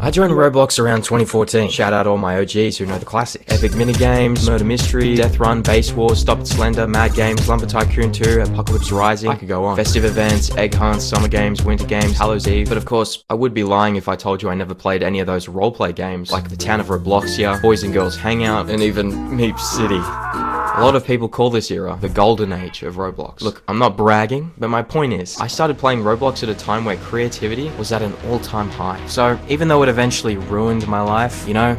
I joined Roblox around 2014. Shout out all my OGs who know the classics. Epic Minigames, Murder Mystery, Death Run, Base Wars, Stop It Slender, Mad Games, Lumber Tycoon 2, Apocalypse Rising. I could go on. Festive events, Egg Hunts, Summer Games, Winter Games, Hallows Eve. But of course, I would be lying if I told you I never played any of those roleplay games, like the Town of Robloxia, Boys and Girls Hangout, and even Meep City. A lot of people call this era the golden age of Roblox. Look, I'm not bragging, but my point is, I started playing Roblox at a time where creativity was at an all-time high. So, even though it eventually ruined my life, you know,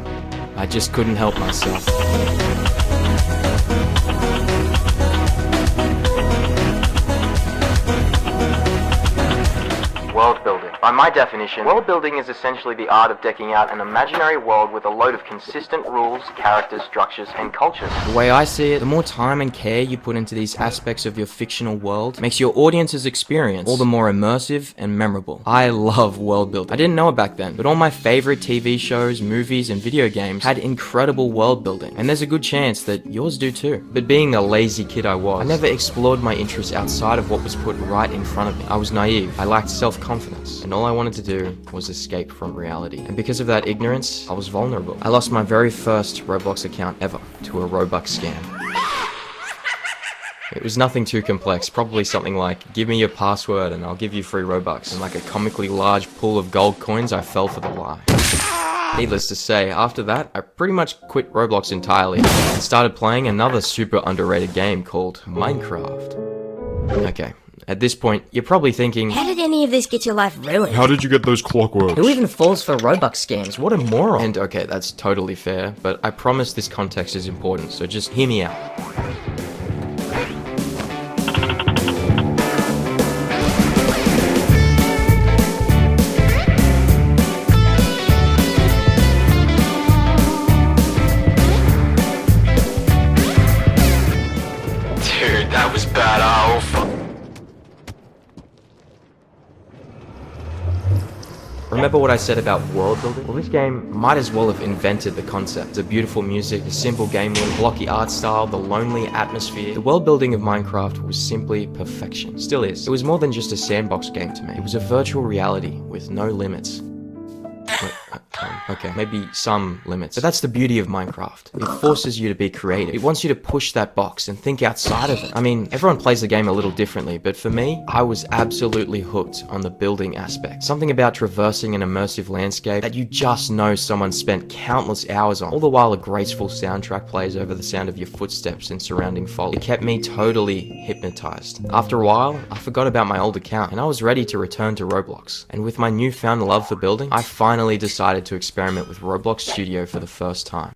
I just couldn't help myself. World building. By my definition, world building is essentially the art of decking out an imaginary world with a load of consistent rules, characters, structures, and cultures. The way I see it, the more time and care you put into these aspects of your fictional world makes your audience's experience all the more immersive and memorable. I love world building. I didn't know it back then, but all my favorite TV shows, movies, and video games had incredible world building, and there's a good chance that yours do too. But being the lazy kid I was, I never explored my interests outside of what was put right in front of me. I was naive, I lacked self-confidence, and all I wanted to do was escape from reality. And because of that ignorance, I was vulnerable. I lost my very first Roblox account ever to a Robux scam. It was nothing too complex, probably something like, give me your password and I'll give you free Robux. And like a comically large pool of gold coins, I fell for the lie. Needless to say, after that, I pretty much quit Roblox entirely and started playing another super underrated game called Minecraft. Okay. At this point, you're probably thinking, how did any of this get your life ruined? How did you get those clockworks? Who even falls for Robux scams? What a moron. And okay, that's totally fair, but I promise this context is important, so just hear me out. Dude, that was bad. Oh, fuck. Remember what I said about world building? Well, this game might as well have invented the concept. The beautiful music, the simple gameplay, blocky art style, the lonely atmosphere. The world building of Minecraft was simply perfection. Still is. It was more than just a sandbox game to me. It was a virtual reality with no limits. Okay, maybe some limits. But that's the beauty of Minecraft. It forces you to be creative. It wants you to push that box and think outside of it. I mean, everyone plays the game a little differently, but for me, I was absolutely hooked on the building aspect. Something about traversing an immersive landscape that you just know someone spent countless hours on, all the while a graceful soundtrack plays over the sound of your footsteps and surrounding foliage. It kept me totally hypnotized. After a while, I forgot about my old account, and I was ready to return to Roblox. And with my newfound love for building, I finally decided to experiment with Roblox Studio for the first time.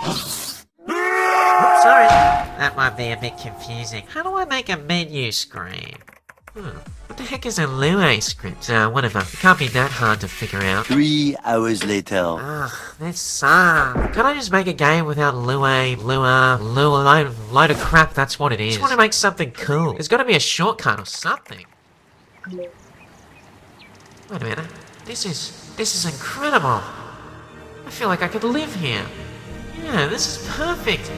Sorry, that might be a bit confusing. How do I make a menu screen? What the heck is a Lua script? Whatever. It can't be that hard to figure out. 3 hours later. Ugh, this sucks. Can't I just make a game without Lua, load of crap, that's what it is. I just want to make something cool. There's gotta be a shortcut or something. Wait a minute. This is incredible. I feel like I could live here. Yeah, this is perfect.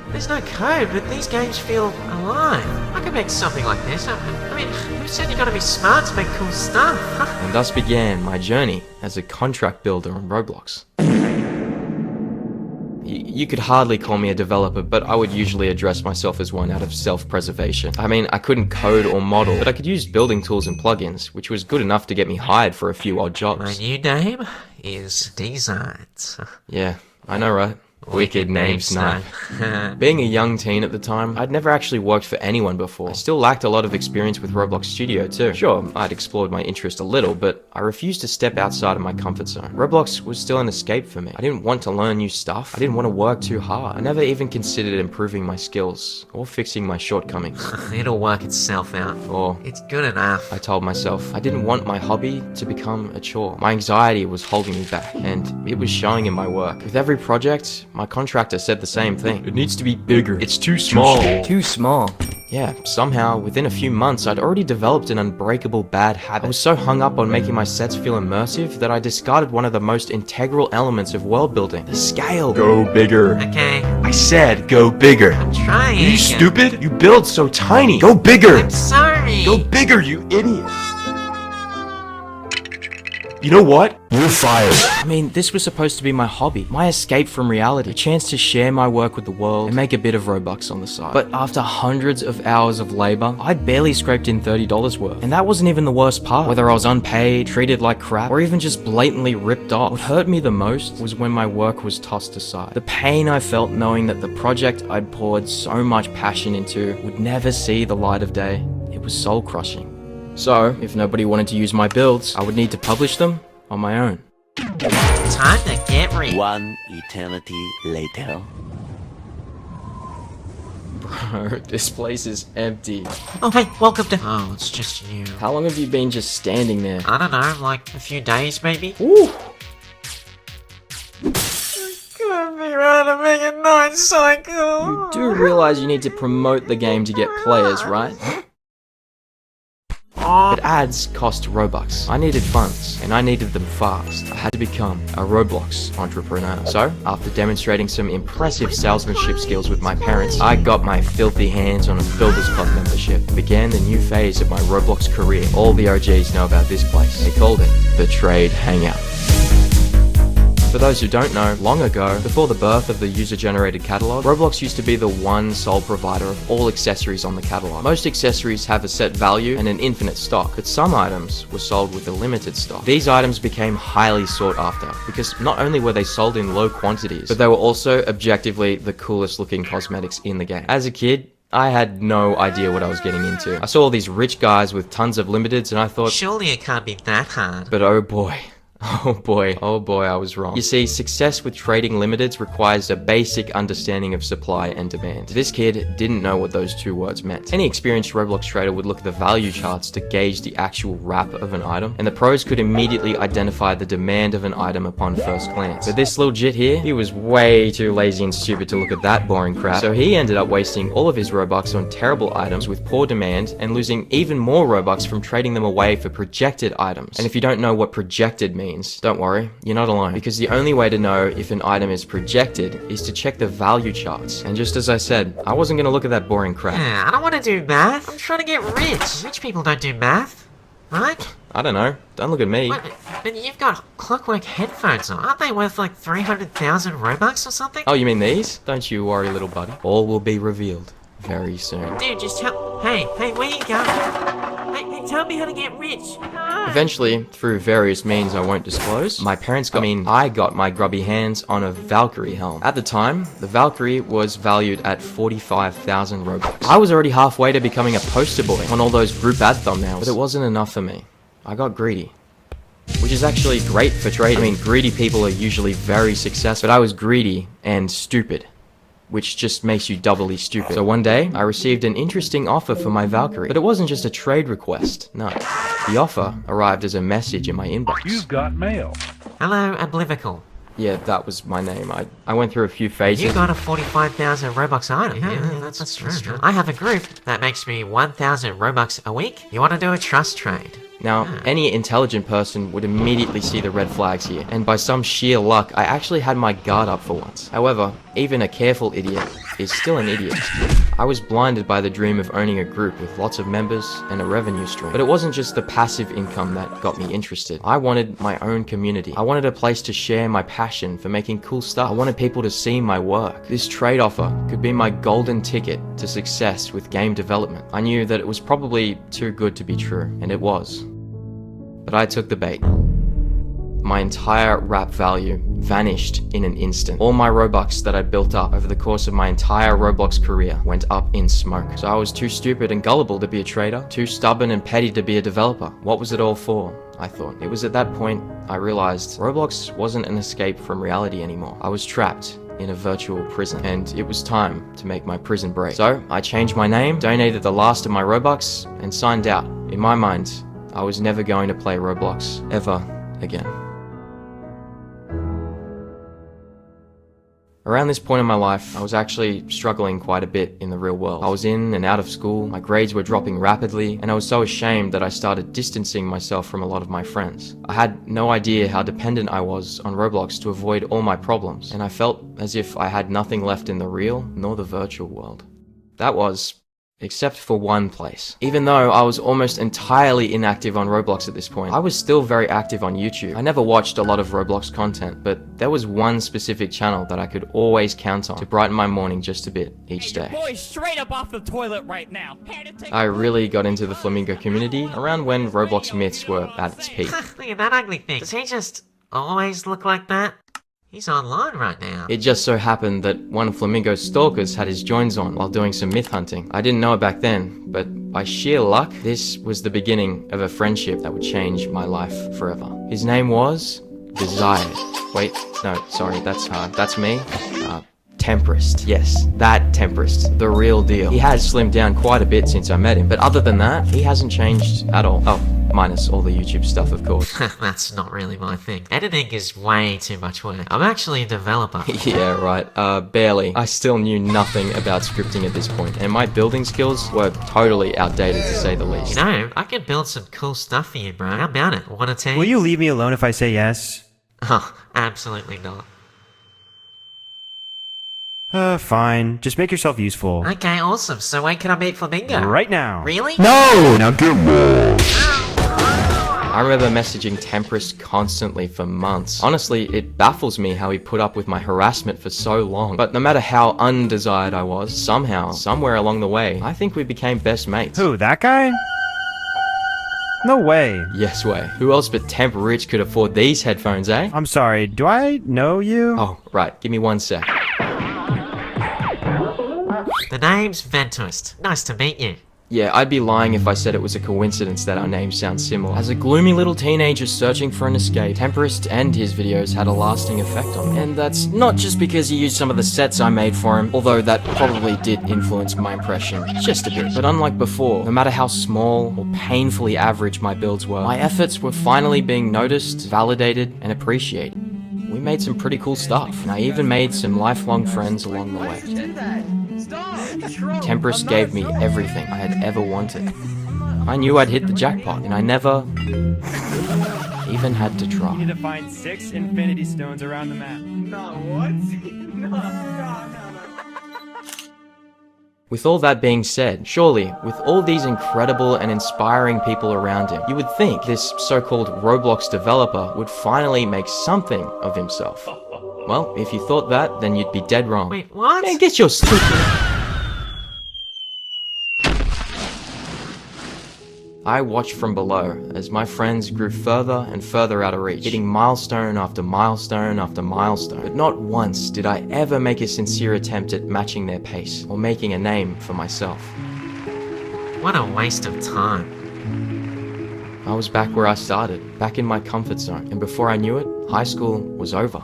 There's no code, but these games feel alive. I could make something like this. I mean, who said you gotta be smart to make cool stuff? And thus began my journey as a contract builder on Roblox. You could hardly call me a developer, but I would usually address myself as one out of self-preservation. I mean, I couldn't code or model, but I could use building tools and plugins, which was good enough to get me hired for a few odd jobs. My new name is Designs. Yeah, I know, right? Wicked name snipe. Being a young teen at the time, I'd never actually worked for anyone before. I still lacked a lot of experience with Roblox Studio too. Sure, I'd explored my interest a little, but I refused to step outside of my comfort zone. Roblox was still an escape for me. I didn't want to learn new stuff. I didn't want to work too hard. I never even considered improving my skills or fixing my shortcomings. It'll work itself out. Or it's good enough. I told myself I didn't want my hobby to become a chore. My anxiety was holding me back, and it was showing in my work. With every project, my contractor said the same thing. It needs to be bigger. It's too small. Too small. Yeah, somehow, within a few months, I'd already developed an unbreakable bad habit. I was so hung up on making my sets feel immersive that I discarded one of the most integral elements of world building, the scale. Go bigger. Okay, I said, go bigger. I'm trying. Are you stupid? You build so tiny. Go bigger. I'm sorry. Go bigger, you idiot. You know what? You're fired. I mean, this was supposed to be my hobby, my escape from reality, a chance to share my work with the world and make a bit of Robux on the side. But after hundreds of hours of labor, I'd barely scraped in $30 worth. And that wasn't even the worst part. Whether I was unpaid, treated like crap, or even just blatantly ripped off, what hurt me the most was when my work was tossed aside. The pain I felt knowing that the project I'd poured so much passion into would never see the light of day. It was soul crushing. So, if nobody wanted to use my builds, I would need to publish them on my own. Time to get rich. One eternity later. Bro, this place is empty. Oh, hey, welcome to... Oh, it's just you. How long have you been just standing there? I don't know, like a few days maybe? Ooh! Could be right to make a night cycle. You do realize you need to promote the game to get players, right? But ads cost Robux. I needed funds, and I needed them fast. I had to become a Roblox entrepreneur. So, after demonstrating some impressive salesmanship skills with my parents, I got my filthy hands on a Builders Club membership and began the new phase of my Roblox career. All the OGs know about this place. They called it the Trade Hangout. For those who don't know, long ago, before the birth of the user-generated catalog, Roblox used to be the one sole provider of all accessories on the catalog. Most accessories have a set value and an infinite stock, but some items were sold with a limited stock. These items became highly sought after, because not only were they sold in low quantities, but they were also objectively the coolest looking cosmetics in the game. As a kid, I had no idea what I was getting into. I saw all these rich guys with tons of limiteds and I thought, Surely it can't be that hard. but oh boy. Oh boy, I was wrong. You see, success with trading limiteds requires a basic understanding of supply and demand. This kid didn't know what those two words meant. Any experienced Roblox trader would look at the value charts to gauge the actual wrap of an item, and the pros could immediately identify the demand of an item upon first glance. But this little jit here, he was way too lazy and stupid to look at that boring crap, so he ended up wasting all of his Robux on terrible items with poor demand and losing even more Robux from trading them away for projected items. And if you don't know what projected means, don't worry, you're not alone, because the only way to know if an item is projected is to check the value charts. And just as I said, I wasn't gonna look at that boring crap. Yeah, I don't want to do math. I'm trying to get rich. Rich people don't do math, right? I don't know, don't look at me. Wait, but you've got clockwork headphones on. Aren't they worth like 300,000 Robux or something? Oh, you mean these? Don't you worry, little buddy. All will be revealed very soon. Dude, just tell... Hey, where you going? Hey, tell me how to get rich. Eventually, through various means I won't disclose, I got my grubby hands on a Valkyrie helm. At the time, the Valkyrie was valued at 45,000 Robux. I was already halfway to becoming a poster boy on all those group ad thumbnails, but it wasn't enough for me. I got greedy. Which is actually great for trading. I mean, greedy people are usually very successful, but I was greedy and stupid, which just makes you doubly stupid. So one day, I received an interesting offer for my Valkyrie, but it wasn't just a trade request, no. The offer arrived as a message in my inbox. You've got mail. Hello, Oblivical. Yeah, that was my name. I went through a few phases. You got a 45,000 Robux item. Yeah, that's true. I have a group that makes me 1,000 Robux a week. You want to do a trust trade? Now, any intelligent person would immediately see the red flags here, and by some sheer luck, I actually had my guard up for once. However, even a careful idiot is still an idiot. I was blinded by the dream of owning a group with lots of members and a revenue stream. But it wasn't just the passive income that got me interested. I wanted my own community. I wanted a place to share my passion for making cool stuff. I wanted people to see my work. This trade offer could be my golden ticket to success with game development. I knew that it was probably too good to be true, and it was. But I took the bait. My entire wrap value vanished in an instant. All my Robux that I'd built up over the course of my entire Roblox career went up in smoke. So I was too stupid and gullible to be a trader, too stubborn and petty to be a developer. What was it all for? I thought. It was at that point I realized Roblox wasn't an escape from reality anymore. I was trapped in a virtual prison, and it was time to make my prison break. So I changed my name, donated the last of my Robux, and signed out. In my mind, I was never going to play Roblox ever again. Around this point in my life, I was actually struggling quite a bit in the real world. I was in and out of school, my grades were dropping rapidly, and I was so ashamed that I started distancing myself from a lot of my friends. I had no idea how dependent I was on Roblox to avoid all my problems, and I felt as if I had nothing left in the real nor the virtual world. That was except for one place. Even though I was almost entirely inactive on Roblox at this point, I was still very active on YouTube. I never watched a lot of Roblox content, but there was one specific channel that I could always count on to brighten my morning just a bit each day. Boy, straight up off the toilet right now. I really got into the Flamingo community around when Roblox myths were at its peak. Look at that ugly thing. Does he just always look like that? He's online right now. It just so happened that one of Flamingo's stalkers had his joins on while doing some myth hunting. I didn't know it back then, but by sheer luck, this was the beginning of a friendship that would change my life forever. His name was Desired. Wait, no, sorry, that's me. Temperist. Yes, that Temperist. The real deal. He has slimmed down quite a bit since I met him, but other than that, he hasn't changed at all. Oh, minus all the YouTube stuff, of course. That's not really my thing. Editing is way too much work. I'm actually a developer. Yeah, right. Barely. I still knew nothing about scripting at this point, and my building skills were totally outdated to say the least. You know, I can build some cool stuff for you, bro. How about it? Want a team? Will you leave me alone if I say yes? Oh, absolutely not. Fine. Just make yourself useful. Okay, awesome. So when can I meet Flamingo? Right now. Really? No! Now get I remember messaging Temperist constantly for months. Honestly, it baffles me how he put up with my harassment for so long. But no matter how undesired I was, somehow, somewhere along the way, I think we became best mates. Who, that guy? No way. Yes way. Who else but Temp Rich could afford these headphones, eh? I'm sorry, do I know you? Oh, right. Give me 1 sec. The name's Ventoist. Nice to meet you. Yeah, I'd be lying if I said it was a coincidence that our names sound similar. As a gloomy little teenager searching for an escape, Temperist and his videos had a lasting effect on me. And that's not just because he used some of the sets I made for him, although that probably did influence my impression just a bit. But unlike before, no matter how small or painfully average my builds were, my efforts were finally being noticed, validated, and appreciated. We made some pretty cool stuff, and I even made some lifelong friends along the way. Temperist gave me everything I had ever wanted. I knew I'd hit the jackpot, and I never even had to try. You need to find 6 infinity stones around the map. With all that being said, surely, with all these incredible and inspiring people around him, you would think this so-called Roblox developer would finally make something of himself. Well, if you thought that, then you'd be dead wrong. Wait, what? Man, get your stupid... I watched from below as my friends grew further and further out of reach, hitting milestone after milestone after milestone. But not once did I ever make a sincere attempt at matching their pace or making a name for myself. What a waste of time. I was back where I started, back in my comfort zone, and before I knew it, high school was over.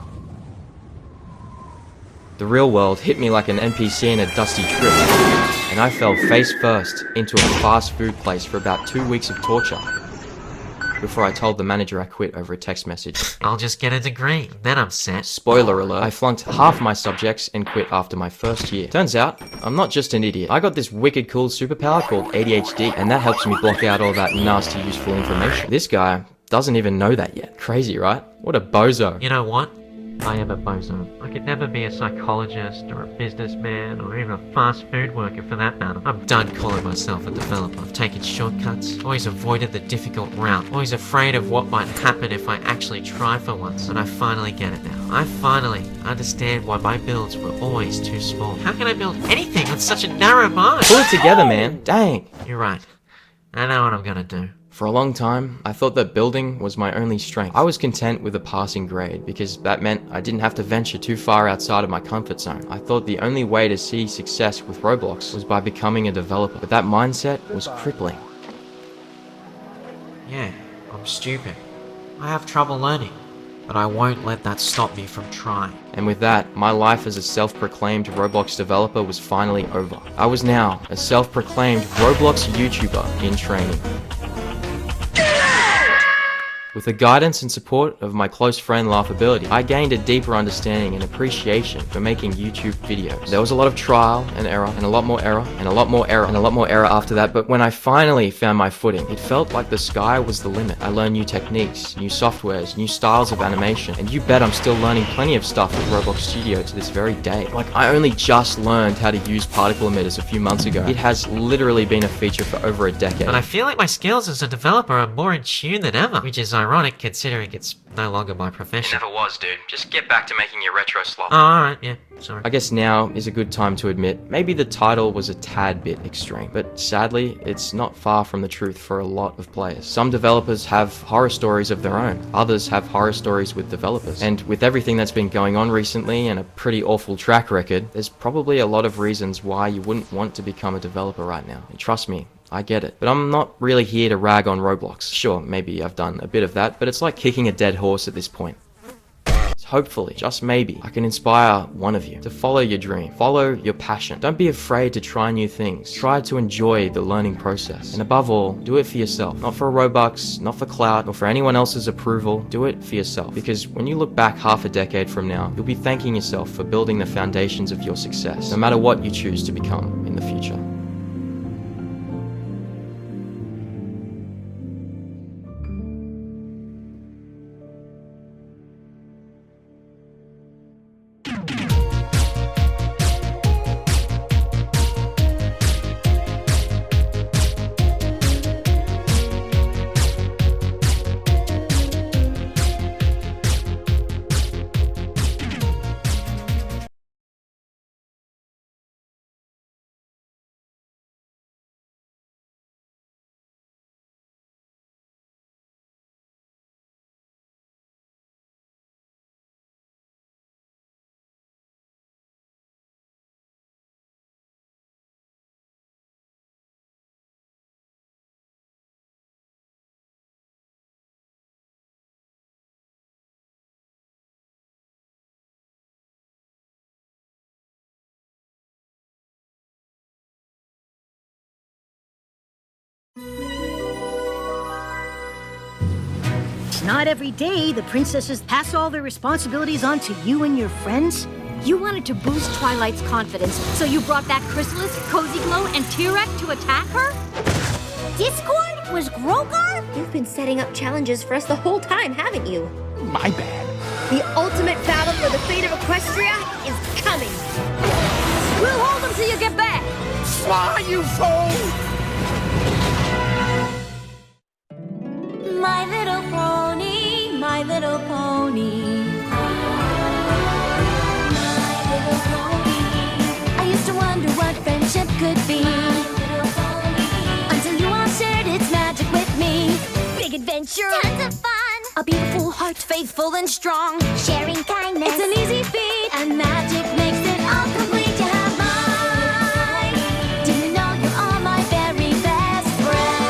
The real world hit me like an NPC in a dusty trip, and I fell face first into a fast food place for about 2 weeks of torture before I told the manager I quit over a text message. I'll just get a degree, then I'm set. Spoiler alert, I flunked half my subjects and quit after my first year. Turns out, I'm not just an idiot. I got this wicked cool superpower called ADHD, and that helps me block out all that nasty useful information. This guy doesn't even know that yet. Crazy, right? What a bozo. You know what? I am a bozo. I could never be a psychologist or a businessman or even a fast food worker for that matter. I'm done calling myself a developer. I've taken shortcuts, always avoided the difficult route, always afraid of what might happen if I actually try for once, and I finally get it now. I finally understand why my builds were always too small. How can I build anything with such a narrow mind? Pull it together, man. Dang. You're right. I know what I'm gonna do. For a long time, I thought that building was my only strength. I was content with a passing grade because that meant I didn't have to venture too far outside of my comfort zone. I thought the only way to see success with Roblox was by becoming a developer, but that mindset was crippling. Yeah, I'm stupid. I have trouble learning, but I won't let that stop me from trying. And with that, my life as a self-proclaimed Roblox developer was finally over. I was now a self-proclaimed Roblox YouTuber in training. With the guidance and support of my close friend Laughability, I gained a deeper understanding and appreciation for making YouTube videos. There was a lot of trial and error, and a lot more error, and a lot more error, and a lot more error after that, but when I finally found my footing, it felt like the sky was the limit. I learned new techniques, new softwares, new styles of animation, and you bet I'm still learning plenty of stuff with Roblox Studio to this very day. Like, I only just learned how to use particle emitters a few months ago. It has literally been a feature for over a decade. But I feel like my skills as a developer are more in tune than ever, which is ironic considering it's no longer my profession. It never was, dude. Just get back to making your retro slop. Oh, alright, yeah, sorry. I guess now is a good time to admit, maybe the title was a tad bit extreme, but sadly, it's not far from the truth for a lot of players. Some developers have horror stories of their own, others have horror stories with developers, and with everything that's been going on recently and a pretty awful track record, there's probably a lot of reasons why you wouldn't want to become a developer right now. And trust me, I get it. But I'm not really here to rag on Roblox. Sure, maybe I've done a bit of that, but it's like kicking a dead horse at this point. So hopefully, just maybe, I can inspire one of you to follow your dream, follow your passion. Don't be afraid to try new things. Try to enjoy the learning process. And above all, do it for yourself. Not for Robux, not for clout, or for anyone else's approval. Do it for yourself. Because when you look back half a decade from now, you'll be thanking yourself for building the foundations of your success, no matter what you choose to become in the future. Not every day the princesses pass all their responsibilities on to you and your friends. You wanted to boost Twilight's confidence, so you brought back Chrysalis, Cozy Glow, and T-Rex to attack her? Discord? Was Grogar? You've been setting up challenges for us the whole time, haven't you? My bad. The ultimate battle for the fate of Equestria is coming. We'll hold them till you get back! Fly, you fool! My little pony, my little pony. My little pony. I used to wonder what friendship could be. Until you all shared its magic with me. Big adventure, tons of fun. A beautiful heart, faithful and strong. Sharing kindness, it's an easy feat, and magic makes it all complete. You have mine. Do you know you are my very best friends?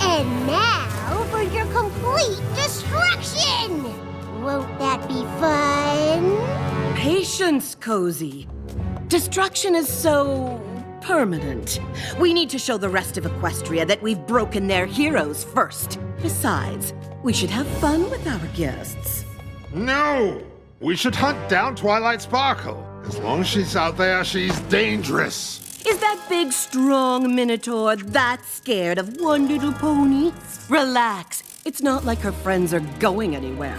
And now for your complete destruction! Won't that be fun? Patience, Cozy. Destruction is so permanent. We need to show the rest of Equestria that we've broken their heroes first. Besides, we should have fun with our guests. No! We should hunt down Twilight Sparkle. As long as she's out there, she's dangerous. Is that big, strong Minotaur that scared of one little pony? Relax. It's not like her friends are going anywhere.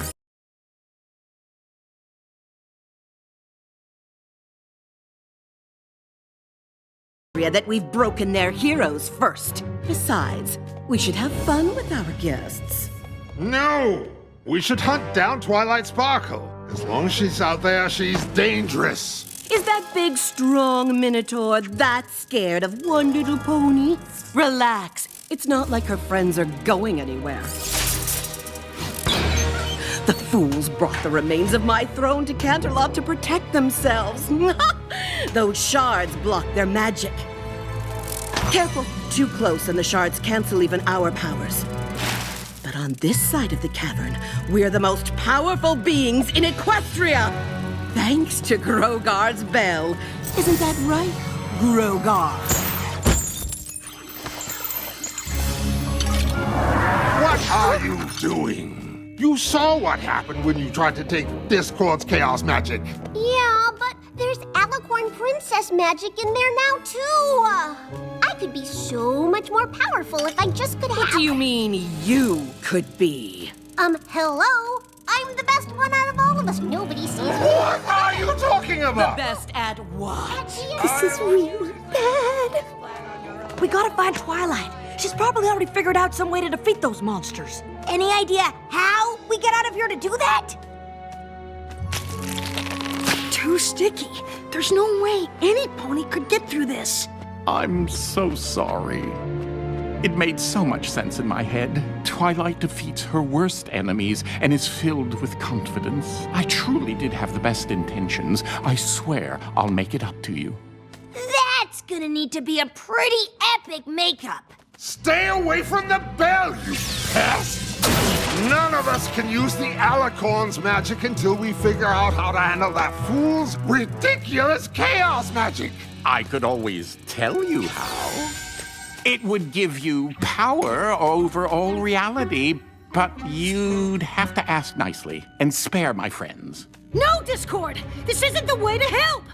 That we've broken their heroes first. Besides, we should have fun with our guests. No! We should hunt down Twilight Sparkle. As long as she's out there, she's dangerous. Is that big, strong Minotaur that scared of one little pony? Relax. It's not like her friends are going anywhere. The fools brought the remains of my throne to Canterlot to protect themselves. Those shards block their magic. Careful, too close and the shards cancel even our powers. that on this side of the cavern, we're the most powerful beings in Equestria. Thanks to Grogar's bell. Isn't that right, Grogar? What are you doing? You saw what happened when you tried to take Discord's chaos magic. Yeah, but there's Alicorn Princess magic in there now, too. I could be so much more powerful if I just could have... What do you mean, you could be? Hello? I'm the best one out of all of us. Nobody sees me. What are you talking about? The best at what? This is really bad. We gotta find Twilight. She's probably already figured out some way to defeat those monsters. Any idea how we get out of here to do that? Too sticky. There's no way any pony could get through this. I'm so sorry. It made so much sense in my head. Twilight defeats her worst enemies and is filled with confidence. I truly did have the best intentions. I swear I'll make it up to you. That's gonna need to be a pretty epic makeup. Stay away from the bell, you pest! None of us can use the Alicorn's magic until we figure out how to handle that fool's ridiculous chaos magic. I could always tell you how. It would give you power over all reality, but you'd have to ask nicely and spare my friends. No, Discord! This isn't the way to help!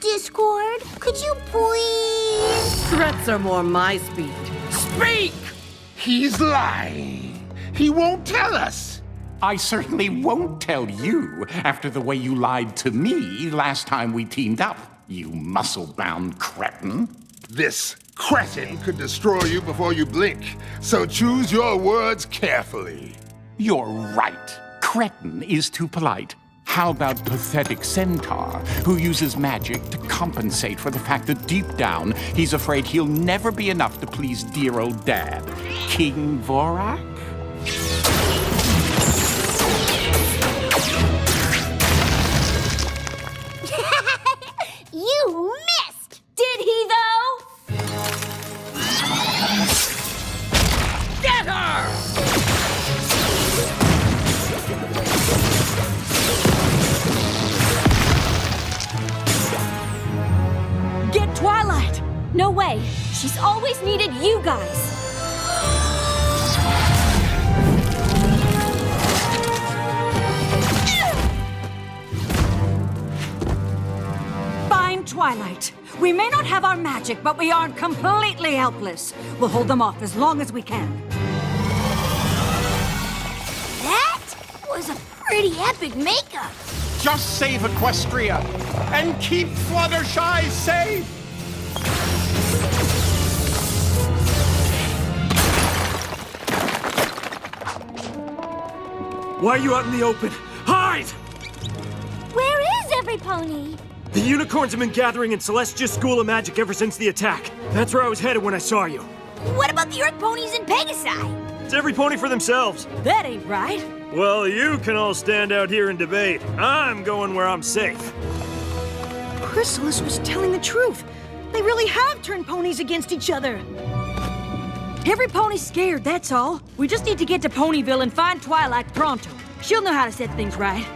Discord, could you please? Threats are more my speed. Speak! He's lying. He won't tell us. I certainly won't tell you after the way you lied to me last time we teamed up, you muscle-bound cretin. This cretin could destroy you before you blink, so choose your words carefully. You're right. Cretin is too polite. How about pathetic centaur, who uses magic to compensate for the fact that deep down he's afraid he'll never be enough to please dear old dad, King Vorak? You missed! Did he, though? Get her! Get Twilight! No way. She's always needed you guys. Find Twilight. We may not have our magic, but we aren't completely helpless. We'll hold them off as long as we can. That was a pretty epic makeup. Just save Equestria and keep Fluttershy safe! Why are you out in the open? Hide! Where is every pony? The unicorns have been gathering in Celestia School of Magic ever since the attack. That's where I was headed when I saw you. What about the Earth ponies and Pegasi? It's every pony for themselves. That ain't right. Well, you can all stand out here and debate. I'm going where I'm safe. Chrysalis was telling the truth. They really have turned ponies against each other. Every pony's scared, that's all. We just need to get to Ponyville and find Twilight pronto. She'll know how to set things right.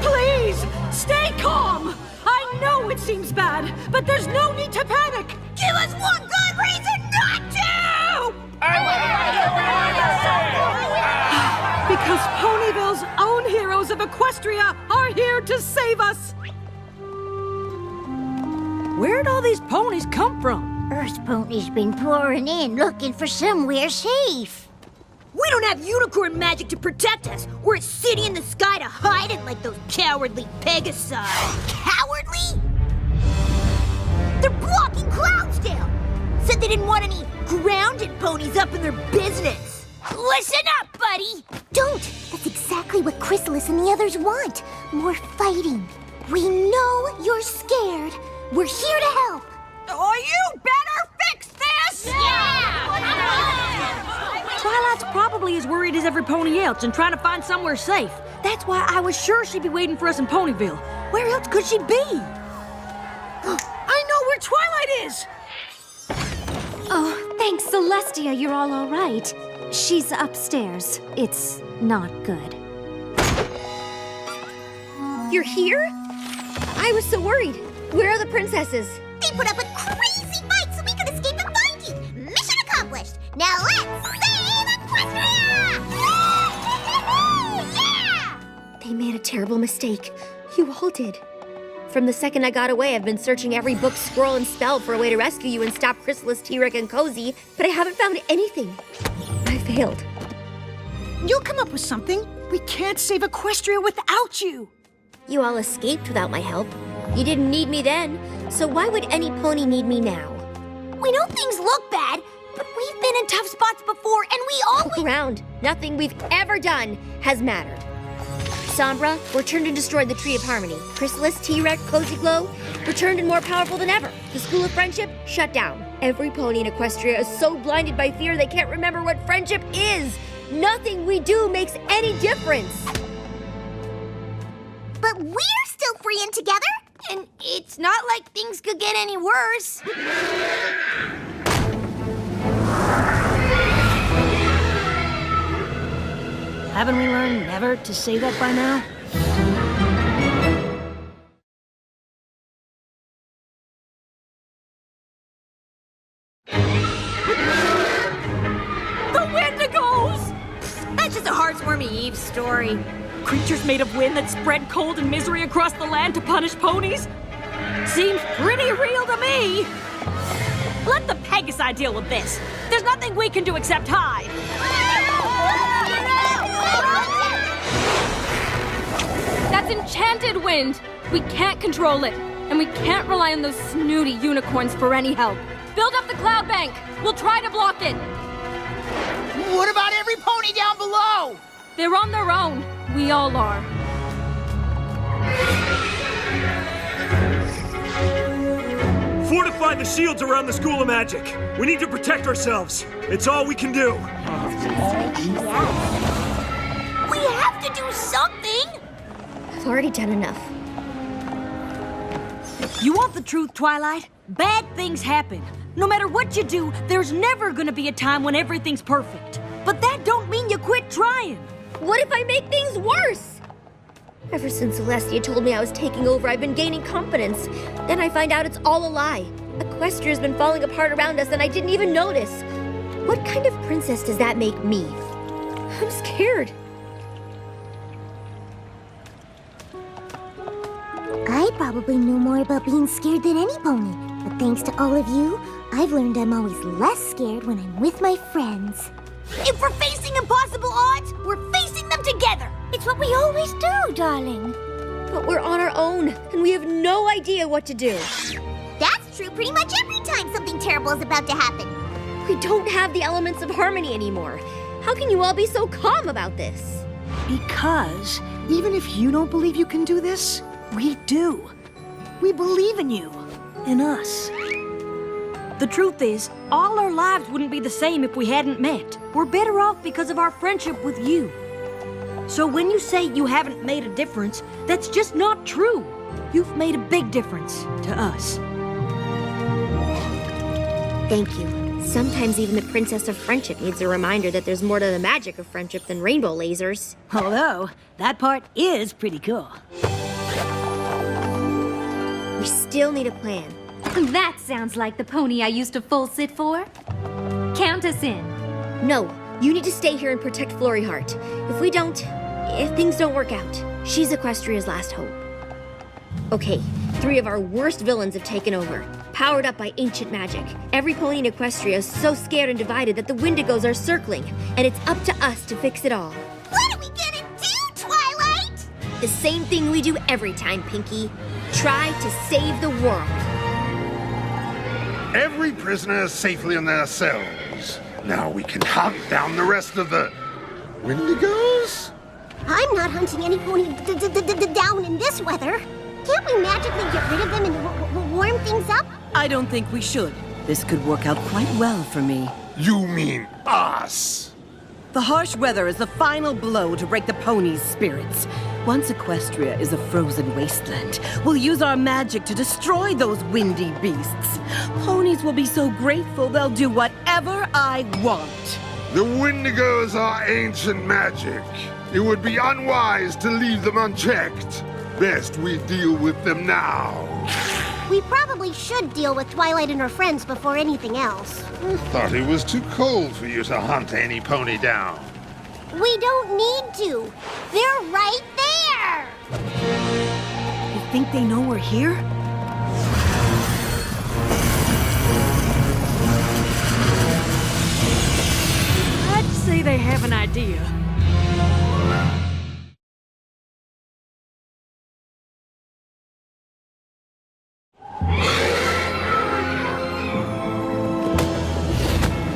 Please, stay calm! I know it seems bad, but there's no need to panic! Give us one good reason not to! Because Ponyville's own heroes of Equestria are here to save us! Where'd all these ponies come from? Earth ponies been pouring in looking for somewhere safe. We don't have unicorn magic to protect us. We're a city in the sky to hide it like those cowardly Pegasi. Cowardly? They're blocking Cloudsdale. Said they didn't want any grounded ponies up in their business. Listen up, buddy. Don't. That's exactly what Chrysalis and the others want. More fighting. We know you're scared. We're here to help. Oh, you better fix this! Twilight's probably as worried as every pony else and trying to find somewhere safe. That's why I was sure she'd be waiting for us in Ponyville. Where else could she be? I know where Twilight is! Oh, Thanks, Celestia, you're all right. She's upstairs. It's not good. You're here? I was so worried. Where are the princesses? They put up a crazy fight so we could escape and find you. Mission accomplished. Now let's save Equestria! Yeah! They made a terrible mistake. You all did. From the second I got away, I've been searching every book, scroll, and spell for a way to rescue you and stop Chrysalis, T-Rex, and Cozy, but I haven't found anything. I failed. You'll come up with something. We can't save Equestria without you. You all escaped without my help. You didn't need me then, so why would any pony need me now? We know things look bad, but we've been in tough spots before, and we always... Look around. Nothing we've ever done has mattered. Sombra returned and destroyed the Tree of Harmony. Chrysalis, T-Rex, Cozy Glow returned and more powerful than ever. The School of Friendship shut down. Every pony in Equestria is so blinded by fear they can't remember what friendship is. Nothing we do makes any difference. But we're still free and together, and it's not like things could get any worse. Haven't we learned never to say that by now? The Wendigos! That's just a Heartswarming Eve story. Creatures made of wind that spread cold and misery across the land to punish ponies? Seems pretty real to me. Let the Pegasi deal with this. There's nothing we can do except hide. That's enchanted wind! We can't control it, and we can't rely on those snooty unicorns for any help. Build up the cloud bank! We'll try to block it! What about every pony down below? They're on their own. We all are. Fortify the shields around the School of Magic. We need to protect ourselves. It's all we can do. We have to do something! I've already done enough. You want the truth, Twilight? Bad things happen. No matter what you do, there's never gonna be a time when everything's perfect. But that don't mean you quit trying. What if I make things worse? Ever since Celestia told me I was taking over, I've been gaining confidence. Then I find out it's all a lie. Equestria's been falling apart around us and I didn't even notice. What kind of princess does that make me? I'm scared. I probably know more about being scared than any pony. But thanks to all of you, I've learned I'm always less scared when I'm with my friends. If we're facing impossible odds, we're facing them together. It's what we always do, darling. But we're on our own, and we have no idea what to do. That's true pretty much every time something terrible is about to happen. We don't have the elements of harmony anymore. How can you all be so calm about this? Because even if you don't believe you can do this, we do. We believe in you. In us. The truth is, all our lives wouldn't be the same if we hadn't met. We're better off because of our friendship with you. So when you say you haven't made a difference, that's just not true. You've made a big difference to us. Thank you. Sometimes even the Princess of Friendship needs a reminder that there's more to the magic of friendship than rainbow lasers. Although, that part is pretty cool. We still need a plan. That sounds like the pony I used to full sit for. Count us in. No, you need to stay here and protect Florrie Hart. If things don't work out, she's Equestria's last hope. Okay, 3 of our worst villains have taken over, powered up by ancient magic. Every pony in Equestria is so scared and divided that the Wendigos are circling, and it's up to us to fix it all. What are we gonna do, Twilight? The same thing we do every time, Pinky. Try to save the world. Every prisoner is safely in their cells. Now we can hunt down the rest of the Wendigos? I'm not hunting any pony down in this weather. Can't we magically get rid of them and warm things up? I don't think we should. This could work out quite well for me. You mean us? The harsh weather is the final blow to break the ponies' spirits. Once Equestria is a frozen wasteland, we'll use our magic to destroy those windy beasts. Ponies will be so grateful they'll do whatever I want. The Wendigos are ancient magic. It would be unwise to leave them unchecked. Best we deal with them now. We probably should deal with Twilight and her friends before anything else. I thought it was too cold for you to hunt any pony down. We don't need to. They're right there! You think they know we're here? I'd say they have an idea.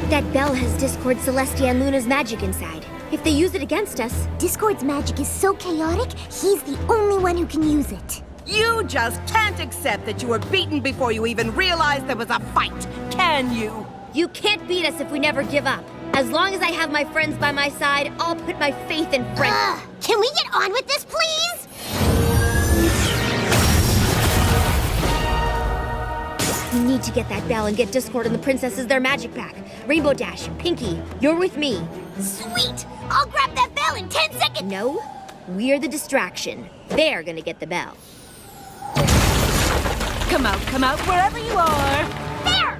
That bell has Discord, Celestia, and Luna's magic inside. If they use it against us... Discord's magic is so chaotic, he's the only one who can use it. You just can't accept that you were beaten before you even realized there was a fight, can you? You can't beat us if we never give up. As long as I have my friends by my side, I'll put my faith in friends. Can we get on with this, please? We need to get that bell and get Discord and the princesses their magic back. Rainbow Dash, Pinky, you're with me. Sweet! I'll grab that bell in 10 seconds! No, we're the distraction. They're gonna get the bell. Come out, wherever you are. There!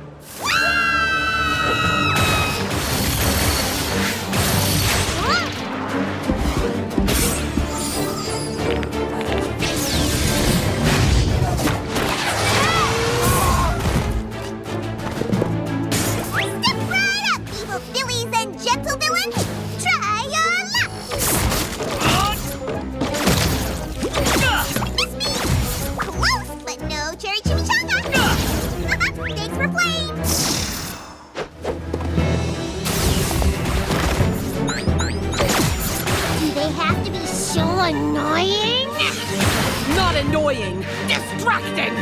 Annoying? Not annoying, distracting!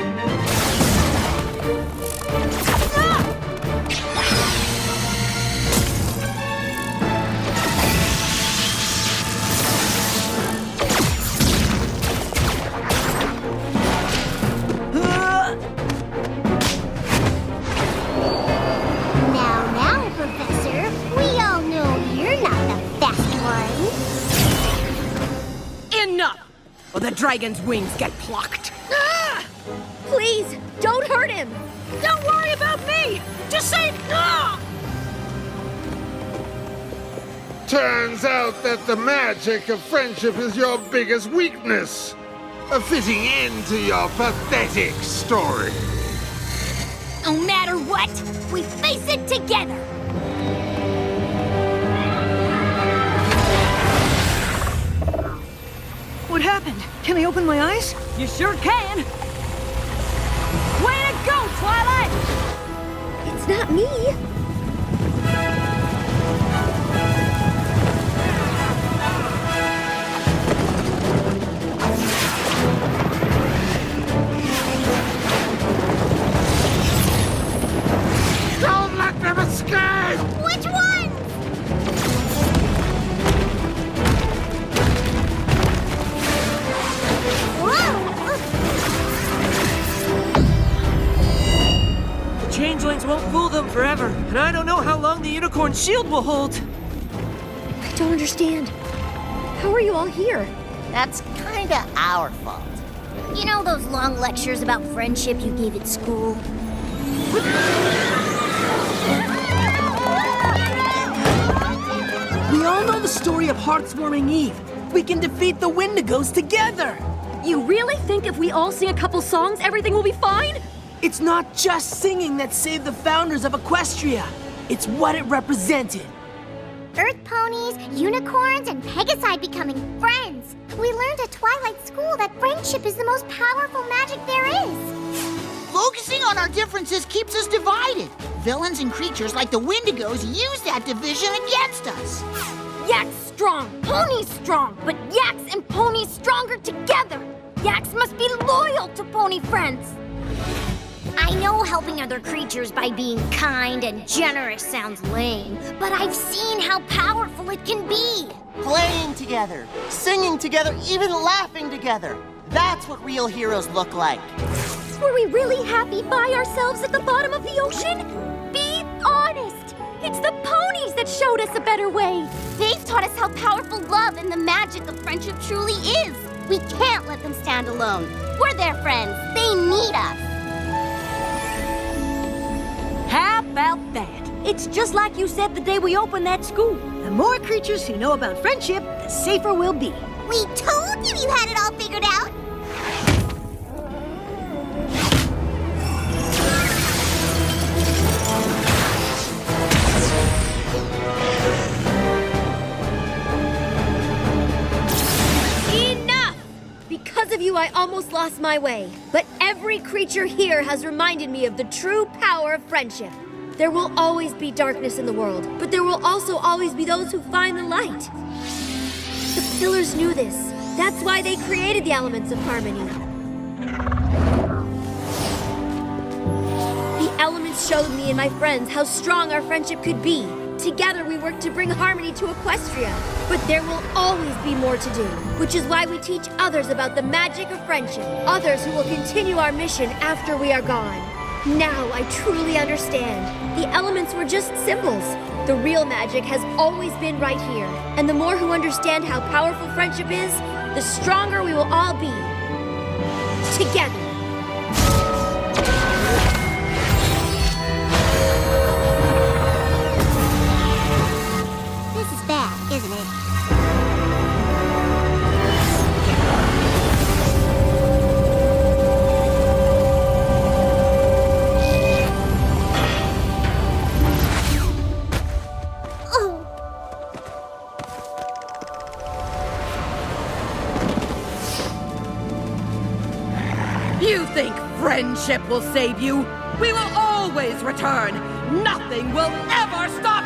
Now, Professor, we all know you're not the best one. Enough! Or the dragon's wings get plucked. Ah! Please, don't hurt him! Don't worry about me! Just say no! Turns out that the magic of friendship is your biggest weakness. A fitting end to your pathetic story. No matter what, we face it together. What happened? Can I open my eyes? You sure can. Way to go, Twilight! It's not me. Don't let them escape! Which one? The changelings won't fool them forever, and I don't know how long the unicorn shield will hold. I don't understand. How are you all here? That's kinda our fault. You know those long lectures about friendship you gave at school? We all know the story of Heartswarming Eve. We can defeat the Wendigos together! You really think if we all sing a couple songs, everything will be fine? It's not just singing that saved the founders of Equestria. It's what it represented. Earth ponies, unicorns, and Pegasi becoming friends. We learned at Twilight School that friendship is the most powerful magic there is. Focusing on our differences keeps us divided. Villains and creatures like the Wendigos use that division against us. Yaks strong, ponies strong, but yaks and ponies stronger together. Yaks must be loyal to pony friends. I know helping other creatures by being kind and generous sounds lame, but I've seen how powerful it can be. Playing together, singing together, even laughing together. That's what real heroes look like. Were we really happy by ourselves at the bottom of the ocean? Be honest! It's the ponies that showed us a better way. They've taught us how powerful love and the magic of friendship truly is. We can't let them stand alone. We're their friends. They need us. How about that? It's just like you said the day we opened that school. The more creatures who know about friendship, the safer we'll be. We told you you had it all figured out. Enough! Because of you, I almost lost my way. But every creature here has reminded me of the true power of friendship. There will always be darkness in the world, but there will also always be those who find the light. The pillars knew this. That's why they created the elements of harmony. The elements showed me and my friends how strong our friendship could be. Together we worked to bring harmony to Equestria. But there will always be more to do, which is why we teach others about the magic of friendship. Others who will continue our mission after we are gone. Now I truly understand. The elements were just symbols. The real magic has always been right here. And the more who understand how powerful friendship is, the stronger we will all be. Together. This is bad, isn't it? You think friendship will save you? We will always return. Nothing will ever stop.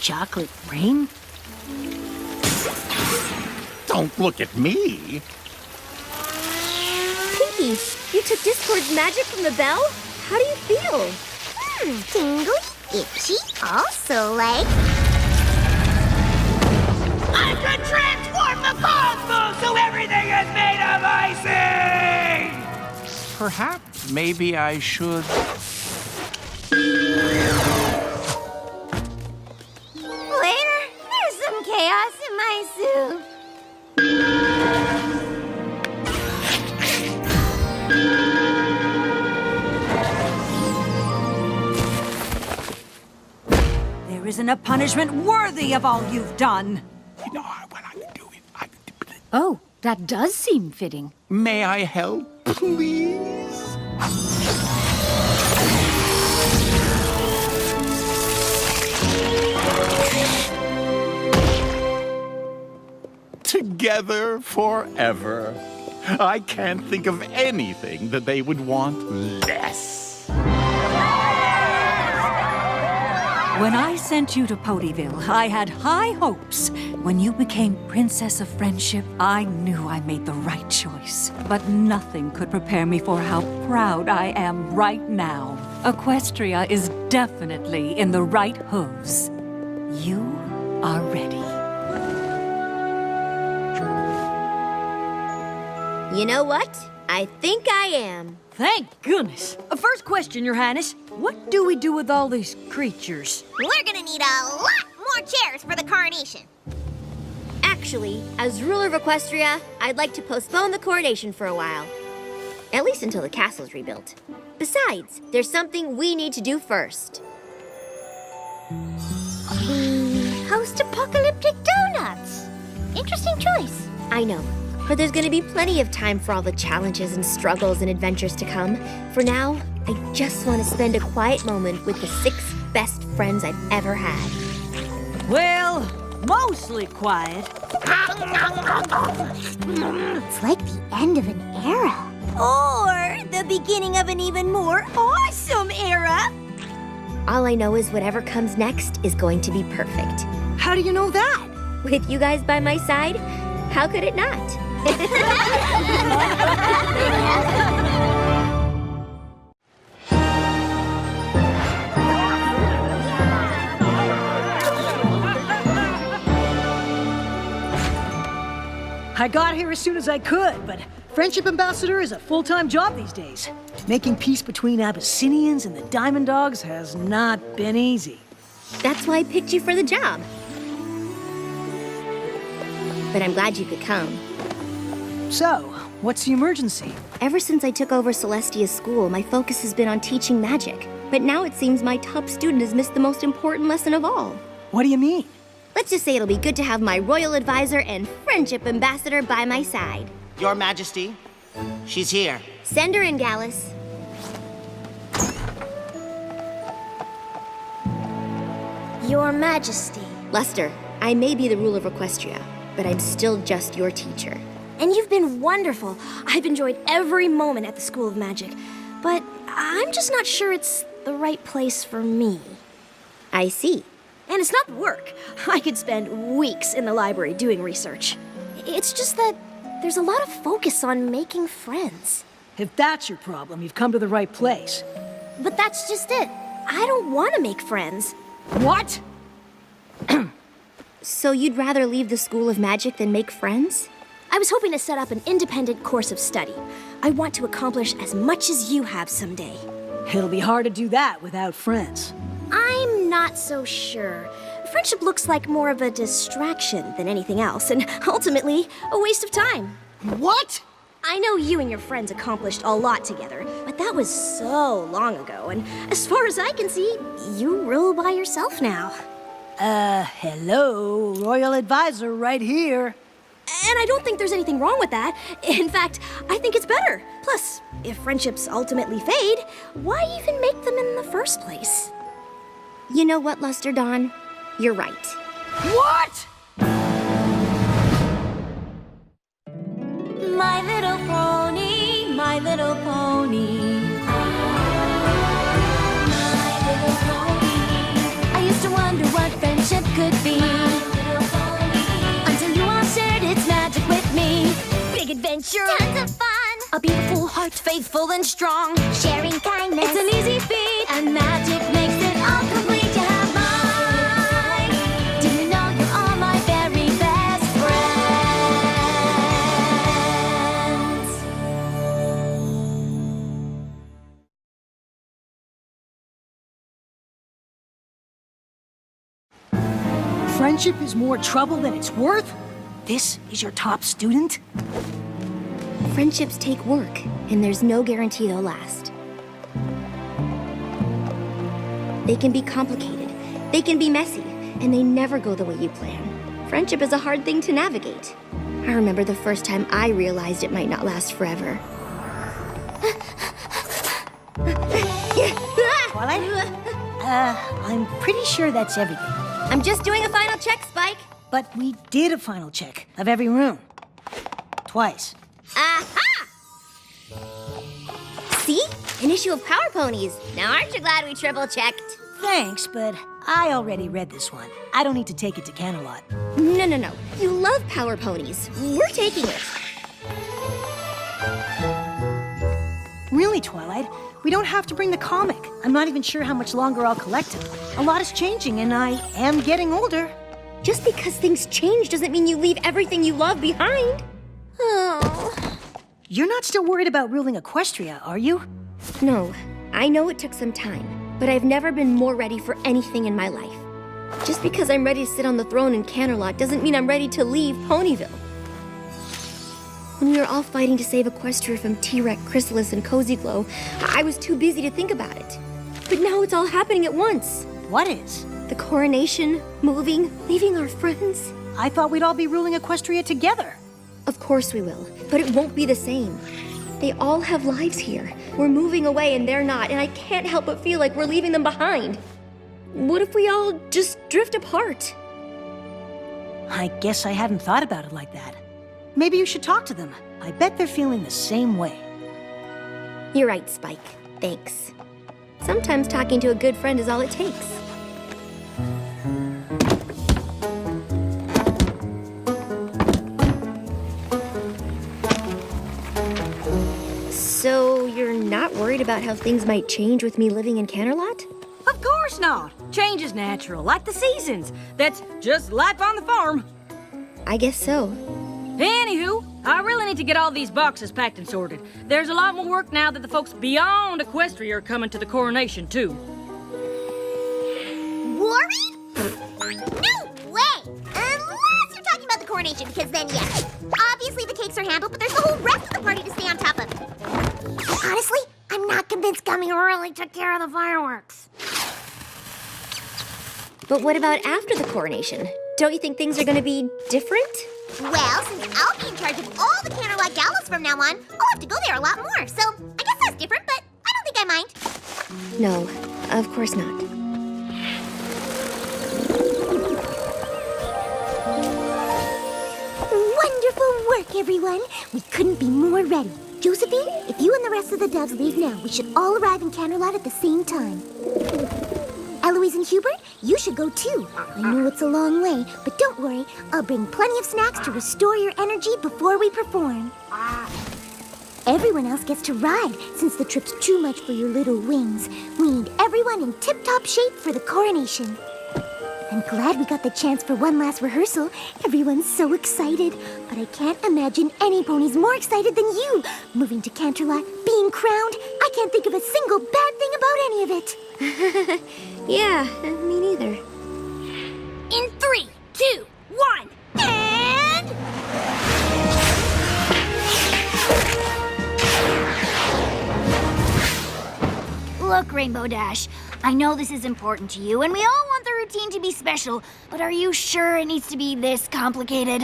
Chocolate rain? Don't look at me. Pinky, you took Discord's magic from the bell? How do you feel? Tingly, itchy, also like... I can transform the cosmos so everything is made of icing! Perhaps maybe I should... Later, there's some chaos in my soup. There isn't a punishment worthy of all you've done. You know what I can do? Oh, that does seem fitting. May I help, please? Together forever. I can't think of anything that they would want less. When I sent you to Ponyville, I had high hopes. When you became Princess of Friendship, I knew I made the right choice. But nothing could prepare me for how proud I am right now. Equestria is definitely in the right hooves. You are ready. You know what? I think I am. Thank goodness. First question, Your Highness. What do we do with all these creatures? We're gonna need a lot more chairs for the coronation. Actually, as ruler of Equestria, I'd like to postpone the coronation for a while. At least until the castle's rebuilt. Besides, there's something we need to do first. Host apocalyptic donuts. Interesting choice. I know, but there's gonna be plenty of time for all the challenges and struggles and adventures to come. For now, I just want to spend a quiet moment with the 6 best friends I've ever had. Well, mostly quiet. It's like the end of an era. Or the beginning of an even more awesome era. All I know is whatever comes next is going to be perfect. How do you know that? With you guys by my side, how could it not? I got here as soon as I could, but Friendship Ambassador is a full-time job these days. Making peace between Abyssinians and the Diamond Dogs has not been easy. That's why I picked you for the job. But I'm glad you could come. So, what's the emergency? Ever since I took over Celestia's school, my focus has been on teaching magic. But now it seems my top student has missed the most important lesson of all. What do you mean? Let's just say it'll be good to have my royal advisor and friendship ambassador by my side. Your Majesty, she's here. Send her in, Gallus. Your Majesty. Luster, I may be the ruler of Equestria, but I'm still just your teacher. And you've been wonderful. I've enjoyed every moment at the School of Magic. But I'm just not sure it's the right place for me. I see. And it's not work. I could spend weeks in the library doing research. It's just that there's a lot of focus on making friends. If that's your problem, you've come to the right place. But that's just it. I don't want to make friends. What? So you'd rather leave the School of Magic than make friends? I was hoping to set up an independent course of study. I want to accomplish as much as you have someday. It'll be hard to do that without friends. I'm not so sure. Friendship looks like more of a distraction than anything else, and ultimately, a waste of time. What? I know you and your friends accomplished a lot together, but that was so long ago, and as far as I can see, you rule by yourself now. Hello, Royal Advisor right here. And I don't think there's anything wrong with that. In fact, I think it's better. Plus, if friendships ultimately fade, why even make them in the first place? You know what, Luster Dawn? You're right. What? My little pony, my little pony. My little pony. I used to wonder what friendship could be. Until you all shared its magic with me. Big adventure. Tons of fun. A beautiful heart, faithful and strong. Sharing kindness. It's an easy feat, and magic makes it all complete. You have mine. Do you know you're all my very best friends? Friendship is more trouble than it's worth? This is your top student? Friendships take work, and there's no guarantee they'll last. They can be complicated, they can be messy, and they never go the way you plan. Friendship is a hard thing to navigate. I remember the first time I realized it might not last forever. Twilight? I'm pretty sure that's everything. I'm just doing a final check, Spike. But we did a final check of every room. Twice. Aha! See? An issue of Power Ponies. Now aren't you glad we triple-checked? Thanks, but I already read this one. I don't need to take it to Camelot. No. You love Power Ponies. We're taking it. Really, Twilight? We don't have to bring the comic. I'm not even sure how much longer I'll collect it. A lot is changing, and I am getting older. Just because things change doesn't mean you leave everything you love behind. Oh. You're not still worried about ruling Equestria, are you? No. I know it took some time, but I've never been more ready for anything in my life. Just because I'm ready to sit on the throne in Canterlot doesn't mean I'm ready to leave Ponyville. When we were all fighting to save Equestria from T-Rex, Chrysalis, and Cozy Glow, I was too busy to think about it. But now it's all happening at once. What is? The coronation, moving, leaving our friends. I thought we'd all be ruling Equestria together. Of course we will, but it won't be the same. They all have lives here. We're moving away and they're not, and I can't help but feel like we're leaving them behind. What if we all just drift apart? I guess I hadn't thought about it like that. Maybe you should talk to them. I bet they're feeling the same way. You're right, Spike. Thanks. Sometimes talking to a good friend is all it takes. about how things might change with me living in Canterlot? Of course not. Change is natural, like the seasons. That's just life on the farm. I guess so. Anywho, I really need to get all these boxes packed and sorted. There's a lot more work now that the folks beyond Equestria are coming to the coronation, too. Worried? No way! Unless you're talking about the coronation, because then, yes. Obviously the cakes are handled, but there's the whole rest of the party to stay on top of. Honestly, I'm not convinced Gummy really took care of the fireworks. But what about after the coronation? Don't you think things are gonna be different? Well, since I'll be in charge of all the Canterlot galas from now on, I'll have to go there a lot more. So, I guess that's different, but I don't think I mind. No, of course not. Wonderful work, everyone. We couldn't be more ready. Josephine, if you and the rest of the doves leave now, we should all arrive in Canterlot at the same time. Eloise and Hubert, you should go too. I know it's a long way, but don't worry. I'll bring plenty of snacks to restore your energy before we perform. Everyone else gets to ride, since the trip's too much for your little wings. We need everyone in tip-top shape for the coronation. I'm glad we got the chance for one last rehearsal. Everyone's so excited. But I can't imagine any ponies more excited than you. Moving to Canterlot, being crowned, I can't think of a single bad thing about any of it. Yeah, me neither. In 3, 2, 1, and... Look, Rainbow Dash, I know this is important to you, and we all want the routine to be special, but are you sure it needs to be this complicated?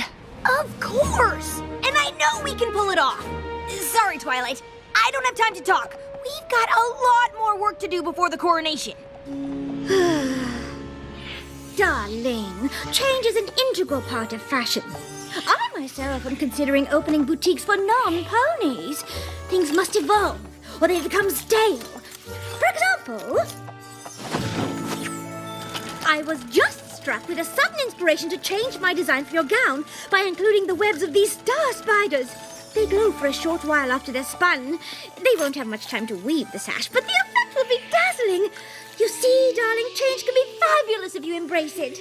Of course! And I know we can pull it off. Sorry, Twilight. I don't have time to talk. We've got a lot more work to do before the coronation. Darling, change is an integral part of fashion. I myself am considering opening boutiques for non-ponies. Things must evolve, or they become stale. For example, I was just struck with a sudden inspiration to change my design for your gown by including the webs of these star spiders. They glow for a short while after they're spun. They won't have much time to weave the sash, but the effect will be dazzling. You see, darling, change can be fabulous if you embrace it.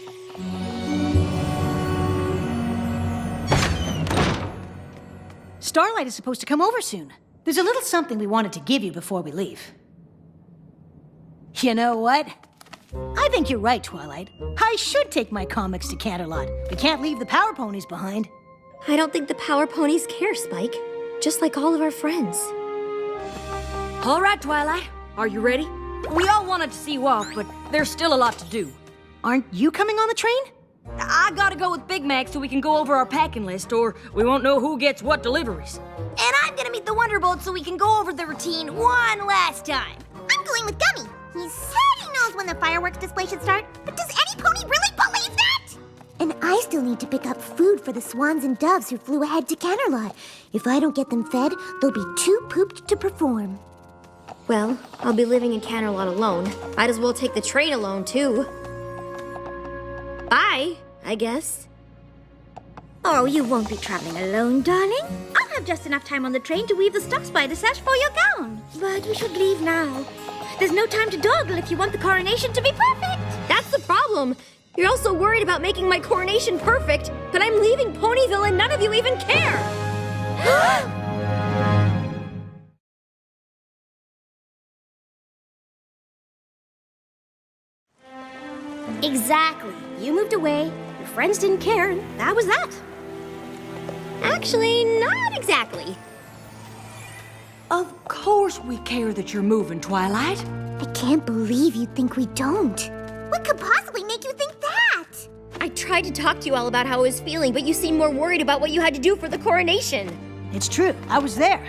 Starlight is supposed to come over soon. There's a little something we wanted to give you before we leave. You know what? I think you're right, Twilight. I should take my comics to Canterlot. We can't leave the Power Ponies behind. I don't think the Power Ponies care, Spike. Just like all of our friends. All right, Twilight. Are you ready? We all wanted to see you off, but there's still a lot to do. Aren't you coming on the train? I gotta go with Big Mac so we can go over our packing list, or we won't know who gets what deliveries. And I'm gonna meet the Wonderbolt so we can go over the routine one last time. I'm going with Gummy. He said he knows when the fireworks display should start, but does any pony really believe that? And I still need to pick up food for the swans and doves who flew ahead to Canterlot. If I don't get them fed, they'll be too pooped to perform. Well, I'll be living in Canterlot alone. Might as well take the train alone, too. Bye, I guess. Oh, you won't be traveling alone, darling. I'll have just enough time on the train to weave the star spider sash for your gown. But you should leave now. There's no time to dawdle if you want the coronation to be perfect. That's the problem. You're all so worried about making my coronation perfect, but I'm leaving Ponyville and none of you even care. Exactly. You moved away, your friends didn't care, and that was that. Actually, not exactly. Of course we care that you're moving, Twilight. I can't believe you think we don't. What could possibly make you think that? I tried to talk to you all about how I was feeling, but you seemed more worried about what you had to do for the coronation. It's true. I was there.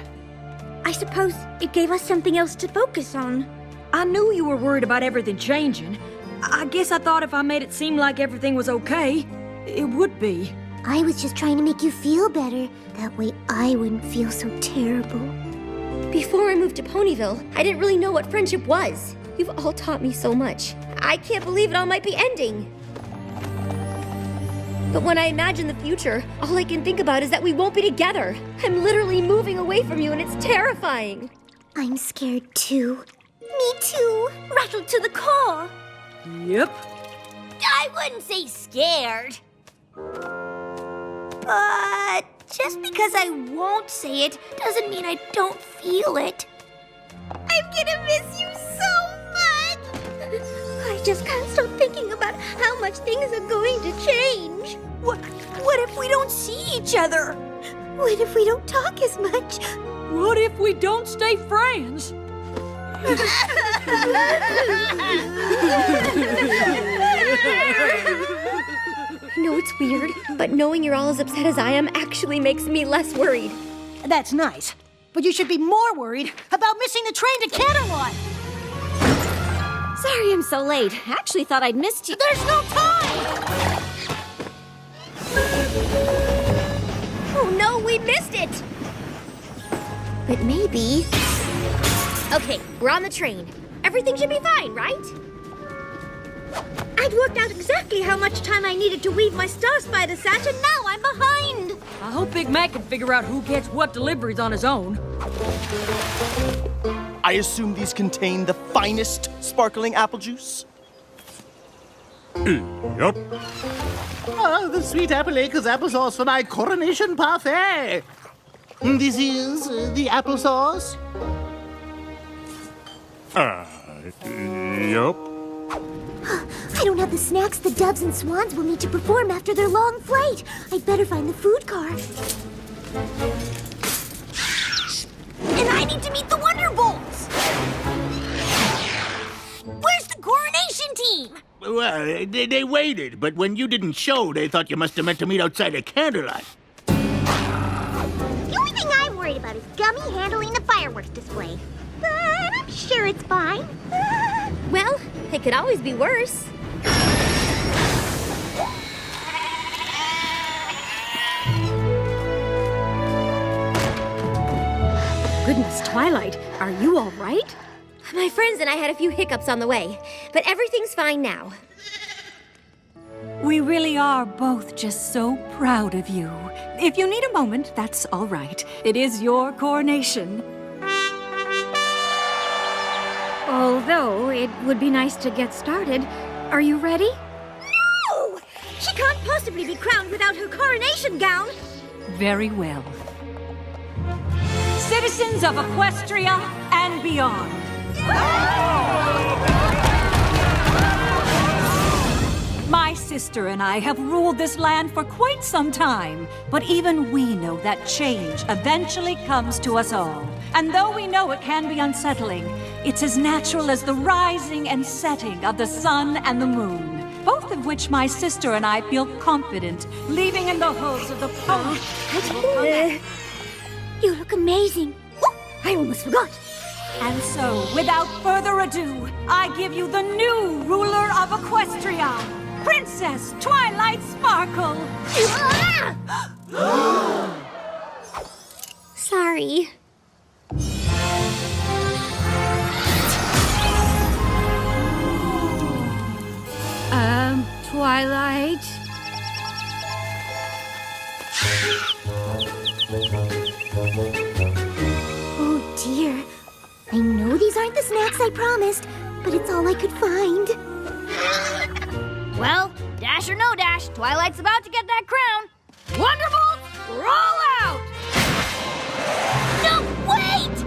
I suppose it gave us something else to focus on. I knew you were worried about everything changing. I guess I thought if I made it seem like everything was okay, it would be. I was just trying to make you feel better. That way I wouldn't feel so terrible. Before I moved to Ponyville, I didn't really know what friendship was. You've all taught me so much. I can't believe it all might be ending. But when I imagine the future, all I can think about is that we won't be together. I'm literally moving away from you and it's terrifying. I'm scared too. Me too. Rattled to the core. Yep. I wouldn't say scared. But just because I won't say it doesn't mean I don't feel it. I'm gonna miss you so much. I just can't stop thinking about how much things are going to change. What if we don't see each other? What if we don't talk as much? What if we don't stay friends? I know it's weird, but knowing you're all as upset as I am actually makes me less worried. That's nice. But you should be more worried about missing the train to Canterlot. Sorry I'm so late. I actually thought I'd missed you. There's no time! Oh no, we missed it! But maybe... Okay, we're on the train. Everything should be fine, right? I'd worked out exactly how much time I needed to weave my Star Spider sash, and now I'm behind! I hope Big Mac can figure out who gets what deliveries on his own. I assume these contain the finest sparkling apple juice? Yup. Oh, the sweet apple acres applesauce for my coronation parfait. This is the applesauce? Yup. I don't have the snacks the doves and swans will need to perform after their long flight. I'd better find the food car. And I need to meet the Wonderbolts! Where's the coronation team? Well, they waited, but when you didn't show, they thought you must have meant to meet outside of Canterlot. The only thing I'm worried about is Gummy handling the fireworks display. But I'm sure it's fine. Well, it could always be worse. Goodness, Twilight, are you all right? My friends and I had a few hiccups on the way, but everything's fine now. We really are both just so proud of you. If you need a moment, that's all right. It is your coronation. Although, it would be nice to get started. Are you ready? No! She can't possibly be crowned without her coronation gown! Very well. Citizens of Equestria and beyond. My sister and I have ruled this land for quite some time, but even we know that change eventually comes to us all. And though we know it can be unsettling, it's as natural as the rising and setting of the sun and the moon, both of which my sister and I feel confident leaving in the hooves of the pony. You look amazing. Oh, I almost forgot. And so, without further ado, I give you the new ruler of Equestria, Princess Twilight Sparkle! Sorry. Twilight? Oh dear. I know these aren't the snacks I promised, but it's all I could find. Well, Dash or no Dash, Twilight's about to get that crown. Wonderbolts, roll out! No, wait!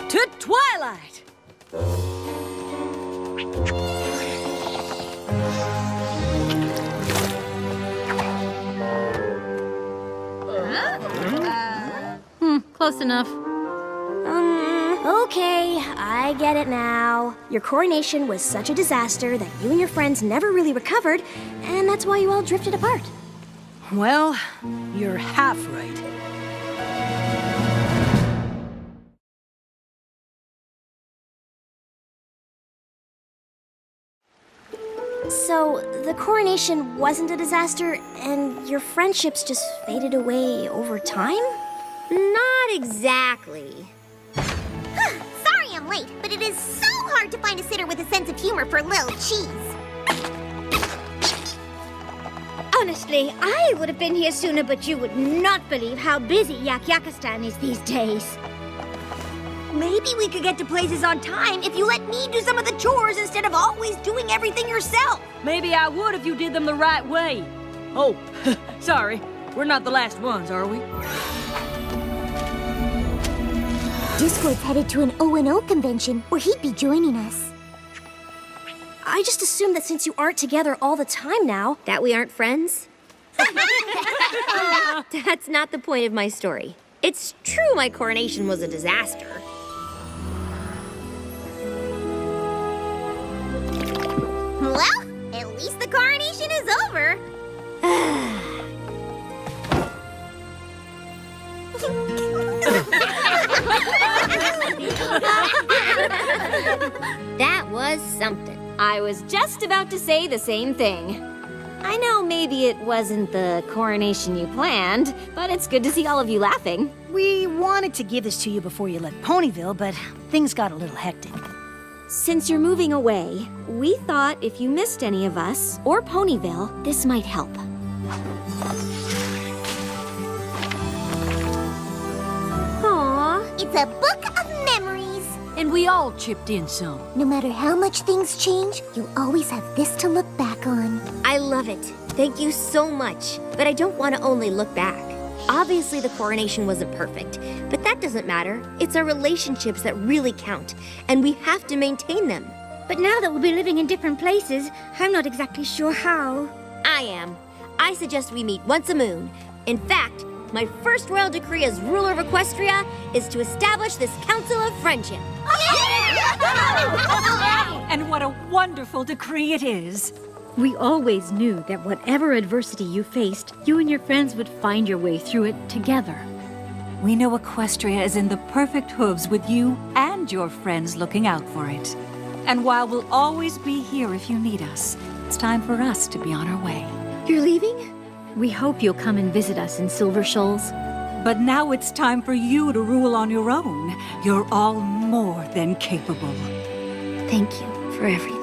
To Twilight! Close enough. Okay, I get it now. Your coronation was such a disaster that you and your friends never really recovered, and that's why you all drifted apart. Well, you're half right. So, the coronation wasn't a disaster, and your friendships just faded away over time? Not exactly. I'm late, but it is so hard to find a sitter with a sense of humor for Lil Cheese. Honestly, I would have been here sooner, but you would not believe how busy Yak-Yakistan is these days. Maybe we could get to places on time if you let me do some of the chores instead of always doing everything yourself. Maybe I would if you did them the right way. Oh, sorry. We're not the last ones, are we? Discord's headed to an O&O convention where he'd be joining us. I just assumed that since you aren't together all the time now, that we aren't friends. That's not the point of my story. It's true my coronation was a disaster. Well, at least the coronation is over. That was something. I was just about to say the same thing. I know maybe it wasn't the coronation you planned, but it's good to see all of you laughing. We wanted to give this to you before you left Ponyville, but things got a little hectic. Since you're moving away, we thought if you missed any of us, or Ponyville, this might help. Aww. It's a book of memories. And we all chipped in some. No matter how much things change, you'll always have this to look back on. I love it. Thank you so much. But I don't want to only look back. Obviously, the coronation wasn't perfect, but that doesn't matter. It's our relationships that really count, and we have to maintain them. But now that we'll be living in different places, I'm not exactly sure how. I am. I suggest we meet once a moon. In fact, my first royal decree as ruler of Equestria is to establish this Council of Friendship. And what a wonderful decree it is. We always knew that whatever adversity you faced, you and your friends would find your way through it together. We know Equestria is in the perfect hooves with you and your friends looking out for it. And while we'll always be here if you need us, it's time for us to be on our way. You're leaving? We hope you'll come and visit us in Silver Shoals. But now it's time for you to rule on your own. You're all more than capable. Thank you for everything.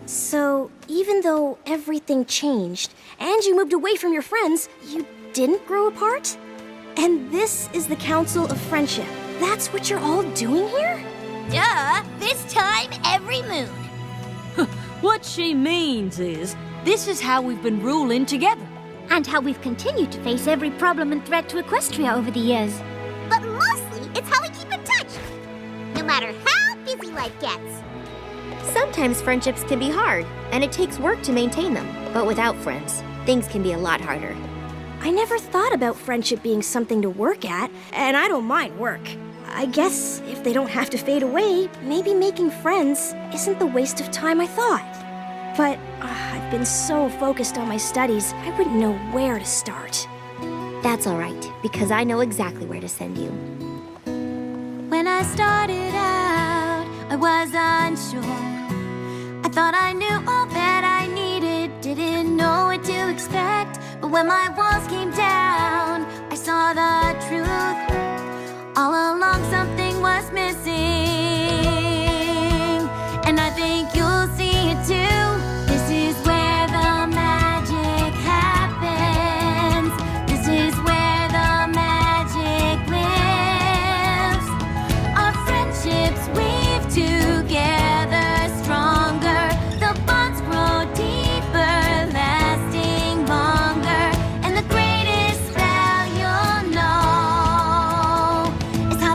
So, even though everything changed, and you moved away from your friends, you didn't grow apart? And this is the Council of Friendship. That's what you're all doing here? Duh! This time every moon. What she means is, this is how we've been ruling together. And how we've continued to face every problem and threat to Equestria over the years. But mostly, it's how we keep in touch. No matter how busy life gets. Sometimes friendships can be hard, and it takes work to maintain them. But without friends, things can be a lot harder. I never thought about friendship being something to work at, and I don't mind work. I guess if they don't have to fade away, maybe making friends isn't the waste of time I thought. But I've been so focused on my studies, I wouldn't know where to start. That's all right, because I know exactly where to send you. When I started out, I was unsure. I thought I knew all that I needed, didn't know what to expect. But when my walls came down, I saw the truth. All along something was missing, and I think you'll see it too. This is where the magic happens. This is where the magic lives. Our friendships weave together stronger. The bonds grow deeper, lasting longer. And the greatest spell you'll know is how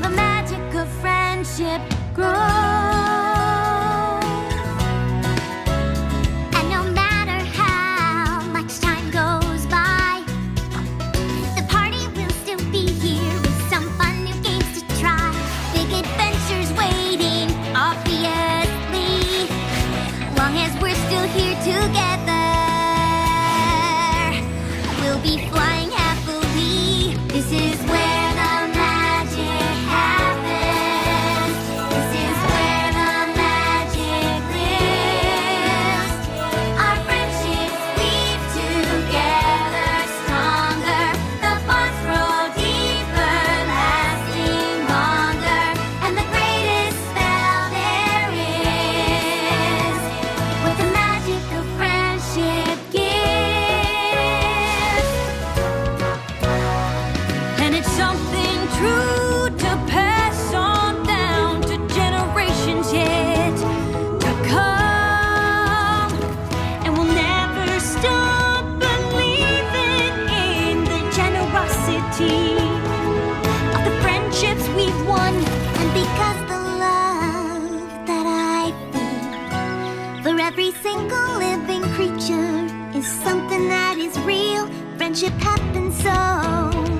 true to pass on down to generations yet to come. And we'll never stop believing in the generosity of the friendships we've won. And because the love that I feel for every single living creature is something that is real, friendship happens so